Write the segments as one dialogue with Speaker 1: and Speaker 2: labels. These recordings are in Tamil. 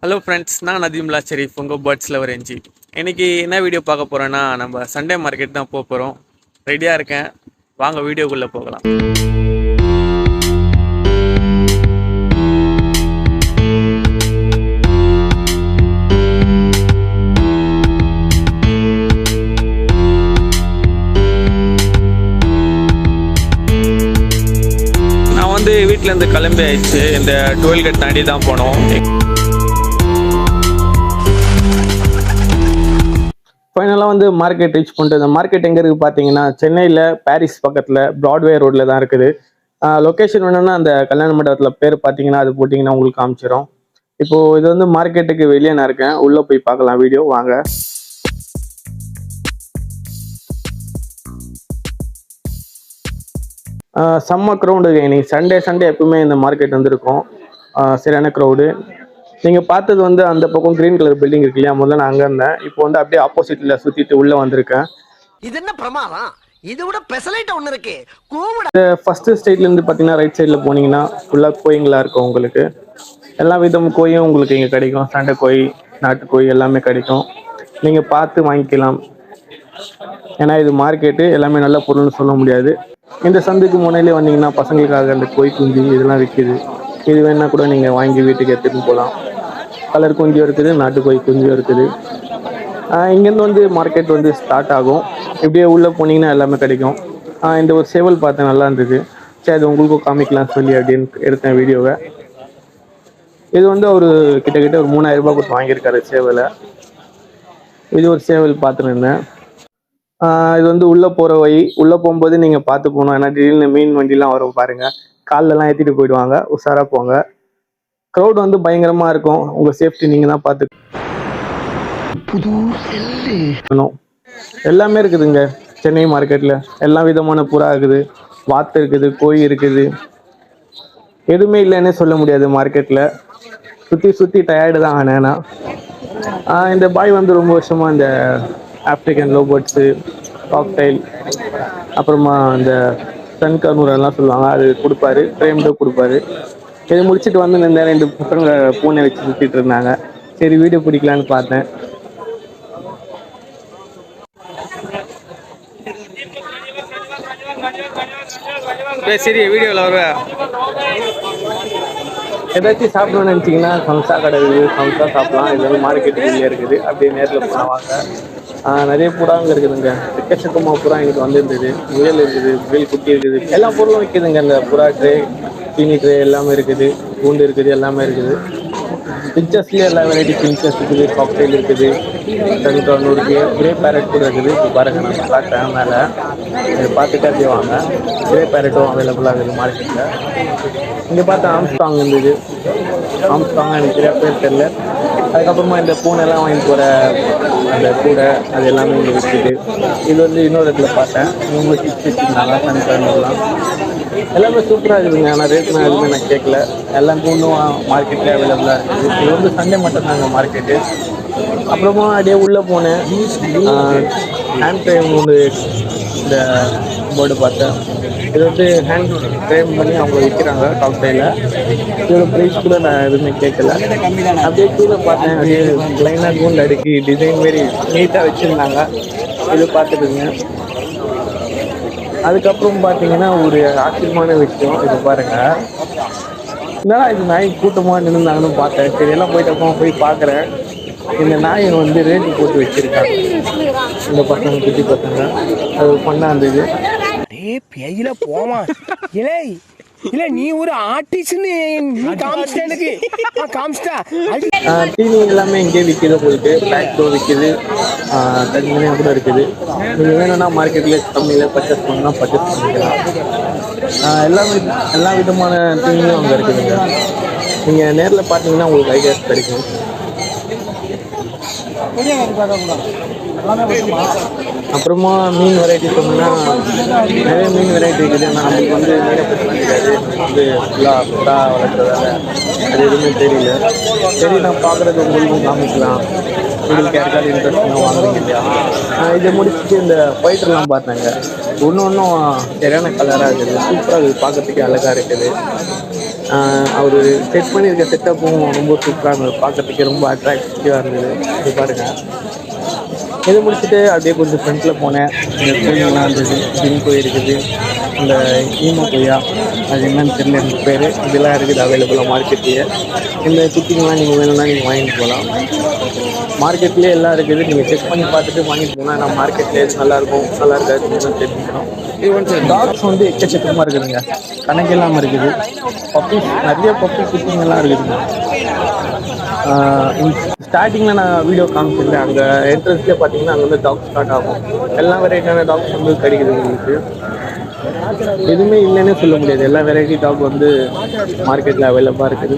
Speaker 1: ஹலோ ஃப்ரெண்ட்ஸ், நான் நதீம்லா ஷெரீஃப், உங்கள் பேர்ட்ஸ் லவர் என்ஜி. இன்றைக்கி என்ன வீடியோ பார்க்க போகிறோன்னா, நம்ம சண்டே மார்க்கெட் தான் போக போகிறோம். ரெடியாக இருக்கேன், வாங்க வீடியோக்குள்ளே போகலாம். நான் வீட்டிலேருந்து கிளம்பி ஆயிடுச்சு. இந்த டோல்கேட் தாண்டி தான் போனோம். ஃபைனலாக மார்க்கெட் ரீச் பண்ணிட்டு, இந்த மார்க்கெட் எங்கே இருக்குது பார்த்தீங்கன்னா, சென்னையில் பாரிஸ் பக்கத்தில் ப்ராட்வே ரோட்டில் தான் இருக்குது. லொக்கேஷன் வேணும்னா அந்த கல்யாண மண்டபத்தில் பேர் பார்த்தீங்கன்னா அது போட்டிங்கன்னா உங்களுக்கு காமிச்சிடும். இப்போது இது மார்க்கெட்டுக்கு வெளியே நான் இருக்கேன், உள்ளே போய் பார்க்கலாம். வீடியோ வாங்க. செம்ம க்ரௌடு. இன்னைக்கு சண்டே எப்பவுமே இந்த மார்க்கெட் இருக்கும். சரியான க்ரௌடு. நீங்கள் பார்த்தது அந்த பக்கம் கிரீன் கலர் பில்டிங் இருக்கு இல்லையா, முதல்ல நான் அங்கே இருந்தேன். இப்போ அப்படியே ஆப்போசிட்ல சுற்றிட்டு உள்ளே வந்திருக்கேன். இது என்ன பிரமாதம், இது விட பெசலைட் ஒன்று இருக்கு. இந்த ஃபர்ஸ்ட் ஸ்ட்ரீட்லேருந்து பார்த்தீங்கன்னா ரைட் சைடில் போனீங்கன்னா ஃபுல்லாக கோயிங்களா இருக்கும். உங்களுக்கு எல்லா விதம் கோயும் உங்களுக்கு இங்கே கிடைக்கும். சண்டை கோய், நாட்டுக்கோய் எல்லாமே கிடைக்கும். நீங்கள் பார்த்து வாங்கிக்கலாம். ஏன்னா இது மார்க்கெட்டு, எல்லாமே நல்ல பொருள்னு சொல்ல முடியாது. இந்த சந்துக்கு முனையிலே வந்தீங்கன்னா பசங்களுக்காக அந்த கோய் குஞ்சு இதெல்லாம் விற்கிது. இது வேணா கூட நீங்கள் வாங்கி வீட்டுக்கு எடுத்துகிட்டு போகலாம். கலர் குஞ்சும் இருக்குது, நாட்டுக்கோய் குஞ்சும் இருக்குது. இங்கேருந்து மார்க்கெட் ஸ்டார்ட் ஆகும். இப்படியே உள்ளே போனீங்கன்னா எல்லாமே கிடைக்கும். இந்த ஒரு சேவல் பார்த்தேன், நல்லா இருந்தது. சரி, அது உங்களுக்கும் காமிக்கலாம் சொல்லி அப்படின்னு எடுத்தேன் வீடியோவை. இது ஒரு கிட்டத்தட்ட ஒரு 3000 ரூபாய் கொடுத்து வாங்கியிருக்காரு சேவலை. இது ஒரு சேவல் பார்த்துருந்தேன். இது உள்ளே போகிற வழி. உள்ளே போகும்போது நீங்கள் பார்த்து போகணும். ஏன்னா திடீர்னு மீன் வண்டிலாம் வரும் பாருங்கள். கால்லெல்லாம் ஏற்றிட்டு போயிடுவாங்க, உஷாராக போங்க. க்ரௌட் பயங்கரமாக இருக்கும். உங்கள் சேஃப்டி நீங்கள் தான் பார்த்து. எல்லாமே இருக்குதுங்க சென்னை மார்க்கெட்டில். எல்லா விதமான புறா இருக்குது, வாத்து இருக்குது, கோழி இருக்குது. எதுவுமே இல்லைன்னே சொல்ல முடியாது மார்க்கெட்டில். சுற்றி டயர்டு தான் ஆனேன்னா. இந்த பாய் ரொம்ப வருஷமாக இந்த ஆப்ரிக்கன் லோபர்ட்ஸு, காக்டைல், அப்புறமா இந்த சன்கர்னூர் எல்லாம் சொல்லுவாங்க, அது கொடுப்பாரு. ஃப்ரேம்டோ கொடுப்பாரு. இதை முடிச்சுட்டு இந்த 2 பசங்க பூனை வச்சு சுற்றிட்டு இருந்தாங்க. சரி, வீடியோ பிடிக்கலான்னு பார்த்தேன். சரி, வீடியோவில் வருவேன். ஏதாச்சும் சாப்பிடணும்னு நினச்சிங்கன்னா சம்சா கடை இருக்குது, சம்சா சாப்பிடலாம். இது மார்க்கெட்டுக்குள்ளே இருக்குது. அப்படியே நேரில் போனவாங்க. நிறைய புறாங்க இருக்குதுங்க. எக்கச்சக்கமாக புறா எனக்கு வந்திருந்தது. முயல் இருக்குது, முயல் குட்டி இருக்குது, எல்லா பொருளும் விற்கிதுங்க. இந்த புறா ட்ரே, சீனி ட்ரே எல்லாமே இருக்குது. பூண்டு இருக்குது, எல்லாமே இருக்குது. பிக்சர்ஸ்லேயே எல்லா வெரைட்டி பிக்சர்ஸ் இருக்குது. காக்டெயில் இருக்குது, சன்கர்னூர் இருக்குது, கிரே பேரட் கூட இருக்குது. இப்போ பாருங்கள், நான் பார்த்தேன் மேலே. இதை பார்த்துட்டு அப்படியே வாங்க. கிரே பேரட்டும் அவைலபிளாக இருக்குது மார்க்கெட்டில். இங்கே பார்த்தா ஆம்ஸ்ட்ராங் இருந்தது. ஆம்ஸ்ட்ராங் எனக்கு நிறையா பேர் தெரியல. அதுக்கப்புறமா இந்த பூனெல்லாம் வாங்கிட்டு போகிற அந்த கூடை, அது எல்லாமே இங்கே விற்கிது. இது இன்னொரு இடத்துல பார்த்தேன். இவங்க வச்சுருந்தாங்க சன்கர்னூர்லாம். எல்லாமே சூப்பராக இருக்குதுங்க. ஆனால் ரேட்லாம் எதுவுமே நான் கேட்கல. எல்லாம் பூண்டும் மார்க்கெட்லேயே அவைலபிளாக இருக்குது. இது சண்டே மட்டும் தாங்க மார்க்கெட்டு. அப்புறமா அப்படியே உள்ளே போனேன். ஹேண்ட் ஃப்ரேம் இந்த போர்டு பார்த்தேன். இது ஹேண்ட் ஃப்ரேம் பண்ணி அவங்க விற்கிறாங்க காக்டைலில். இதோட ப்ரைஸ் கூட நான் எதுவுமே கேட்கல. அப்படியே கீழே பார்த்தேன். அப்படியே லைனாக கூண்டு அடுக்கி டிசைன் மாரி நீட்டாக வச்சுருந்தாங்க. இது பார்த்துக்குங்க. அதுக்கப்புறம் பார்த்தீங்கன்னா ஒரு ஆச்சரியமான விஷயம், இது பாருங்கள். என்னடா இது நாய் கூட்டமாக நின்றுந்தாங்கன்னு பார்த்தேன். சரி, எல்லாம் போய் பார்க்குறேன். இந்த நாயை ரேட்டு போட்டு வச்சிருக்காங்க இந்த பசங்க, குட்டி பசங்க. அது பண்ணா இருந்தது.
Speaker 2: பேயில போமா இலை இல்ல, நீ ஒரு ஆர்டிஸ்ட்னு
Speaker 1: டிவி எல்லாமே இங்கே விற்கிது. போயிட்டு பேக் விற்கிது, தனித்தனியாக கூட இருக்குது. நீங்கள் வேணும்னா மார்க்கெட்டில் கம்மியில் பர்ச்சேஸ் பண்ணா பர்ச்சேஸ் பண்ணிக்கலாம். எல்லா விதமான டிவியும் அங்கே இருக்குதுங்க. நீங்கள் நேரில் பார்த்தீங்கன்னா உங்களுக்கு ஐடியாஸ் கிடைக்கும். அப்புறமா மீன் வெரைட்டி சொன்னோன்னா நிறைய மீன் வெரைட்டி இருக்குது. ஆனால் நம்மளுக்கு மீனை பற்றி தெரியாது. ஃபுல்லாக புறா வளர்க்குறதால அது எதுவுமே தெரியல. சரி, நான் பார்க்குறது உங்களுக்கும் காமிக்கலாம். உங்களுக்கு யாருக்காவது இன்ட்ரெஸ்ட்னா வாங்குறீங்க இல்லையா. இதை முடிச்சுட்டு இந்த ஃபைட்டர்லாம் பார்த்தாங்க. ஒன்றும் சரியான கலராக இருக்குது, சூப்பராக இருக்குது, பார்க்கறதுக்கே அழகாக இருக்குது. அவர் செட் பண்ணியிருக்க செட்டப்பும் ரொம்ப சூப்பராக இருந்தது, பார்க்கறதுக்கே ரொம்ப அட்ராக்டிவாக இருந்தது. இது பாருங்கள். இது முடிச்சுட்டு அப்படியே கொஞ்சம் ஃப்ரண்ட்டில் போனேன். இந்த கோயிலெலாம் இருந்தது, ஜிம் கோயில் இருக்குது, இந்த ஈமோ கொய்யா, அது என்னன்னு தெரியல எனக்கு பேர், இதெல்லாம் இருக்குது அவைலபிளாக மார்க்கெட்லேயே. இந்த குட்டிங்கெலாம் நீங்கள் வேணும்னா நீங்கள் வாங்கிட்டு போகலாம். மார்க்கெட்லேயே எல்லாம் இருக்குது, நீங்கள் செக் பண்ணி பார்த்துட்டு வாங்கிட்டு போகலாம். ஏன்னா மார்க்கெட்டில் எது நல்லாயிருக்கும் நல்லா இருக்காது தெரிஞ்சுக்கணும். இது வந்து டாக்ஸ் வந்து எக்கச்சக்கமாக இருக்குதுங்க, கணக்கில்லாமல் இருக்குது. பப்பீஸ் நிறைய பப்பி குட்டிங்கெல்லாம் இருக்குதுங்க. ஸ்டார்டிங்கில் நான் வீடியோ காமிச்சிருந்தேன், அங்கே என்ட்ரன்ஸ்லேயே பார்த்தீங்கன்னா அங்கே வந்து டாக்ஸ் ஸ்டார்ட் ஆகும். எல்லா வெரைட்டியான டாக்ஸ் வந்து கிடைக்குது உங்களுக்கு. எதுவுமே இல்லைன்னே சொல்ல முடியாது, எல்லா வெரைட்டி டாக் வந்து மார்க்கெட்டில் அவைலபிளாக இருக்குது.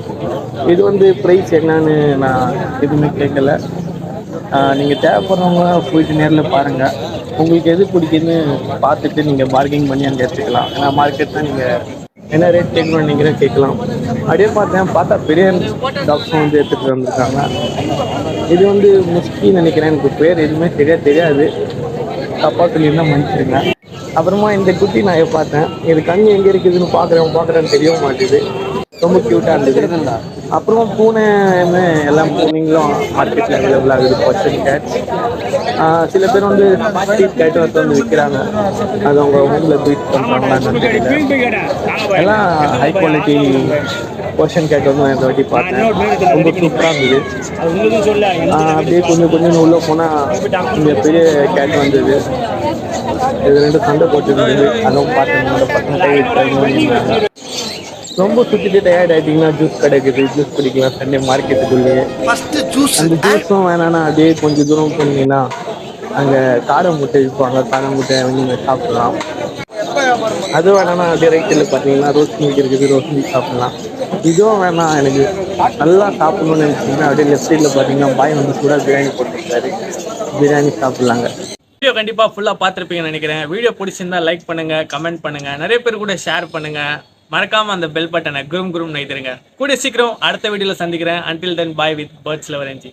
Speaker 1: இது வந்து ப்ரைஸ் என்னன்னு நான் எதுவுமே கேட்கல. நீங்கள் தேவைப்படுறவங்க போயிட்டு நேரில் பாருங்கள், உங்களுக்கு எது பிடிக்குன்னு பார்த்துட்டு நீங்கள் பார்கெனிங் பண்ணி அங்கே எடுத்துக்கலாம். ஏன்னா மார்க்கெட்டில் நீங்கள் என்ன ரேட் கேட்கணும்னு நீங்களே கேட்கலாம். அப்படியே பார்த்தா பெரிய டாக்ஸும் வந்து எடுத்துகிட்டு வந்திருக்காங்க. இது வந்து முஸ்கின்னு நினைக்கிறேன், எனக்கு பேர் எதுவுமே தெரியாது, தப்பாக சொல்லியிருந்தால் மன்னிச்சிடுங்க. அப்புறமா இந்த குட்டி நாயை பார்த்தேன், இது கண் எங்கே இருக்குதுன்னு பார்க்குறேன்னு தெரிய மாட்டேது, ரொம்ப க்யூட்டாக இருந்தது. அப்புறமா பூனைன்னு எல்லாம் பூனைங்களும் மார்க்கெட்டில் அவைலபிளாக இருக்குது, பர்ஷியன் கேட்ஸ். சில பேர் வந்து ஸ்ட்ரீட் கேட்டை வந்து விற்கிறாங்க, அது அவங்க ஊரில் ட்ரீட் பண்ணுறாங்களான்னு தெரியல. எல்லாம் ஹை குவாலிட்டி பர்ஷியன் கேட் வந்து நான் இந்த வாட்டி பார்த்தேன், ரொம்ப சூப்பராக இருந்தது. அப்படியே கொஞ்சம் உள்ளே போனால் இங்கே பெரிய கேட் வந்தது, இது ரெண்டு சண்டை போட்டுருந்தது, அதுவும் பார்த்தேன். அந்த பசங்க ரொம்ப சுற்றிட்டு டயர்ட் ஆகிட்டிங்கன்னா ஜூஸ் கிடைக்குது, ஜூஸ் குடிக்கலாம் சண்டே மார்க்கெட்டுக்குள்ளேயே. அந்த ஜூஸும் வேணான்னா அப்படியே கொஞ்சம் தூரம் போனீங்கன்னா அங்கே காடை முட்டை விற்பாங்க, காடை முட்டை வாங்கி நீங்கள் சாப்பிட்லாம். அது வேணான்னா அப்படியே ரைட்டில் பார்த்தீங்கன்னா ரோஸ் மில்க் இருக்குது, ரோஸ் மில்க் சாப்பிட்லாம். இதுவும் வேணாம் எனக்கு நல்லா சாப்பிட்ணுன்னு நினச்சிங்கன்னா அப்படியே லெஃப்ட் சைடில் பார்த்தீங்கன்னா பாய் வந்து சூடாக பிரியாணி போட்டுருக்காரு, பிரியாணி சாப்பிட்லாங்க. வீடியோ கண்டிப்பாக ஃபுல்லாக பார்த்துருப்பீங்கன்னு நினைக்கிறேன். வீடியோ பிடிச்சிருந்தா லைக் பண்ணுங்கள், கமெண்ட் பண்ணுங்கள், நிறைய பேர் கூட ஷேர் பண்ணுங்கள். மறக்காமல் அந்த பெல் பட்டனை குரும் நைத்துருங்க. கூட சீக்கிரம் அடுத்த வீடியோவில் சந்திக்கிறேன். Until then bye with birds lover NG.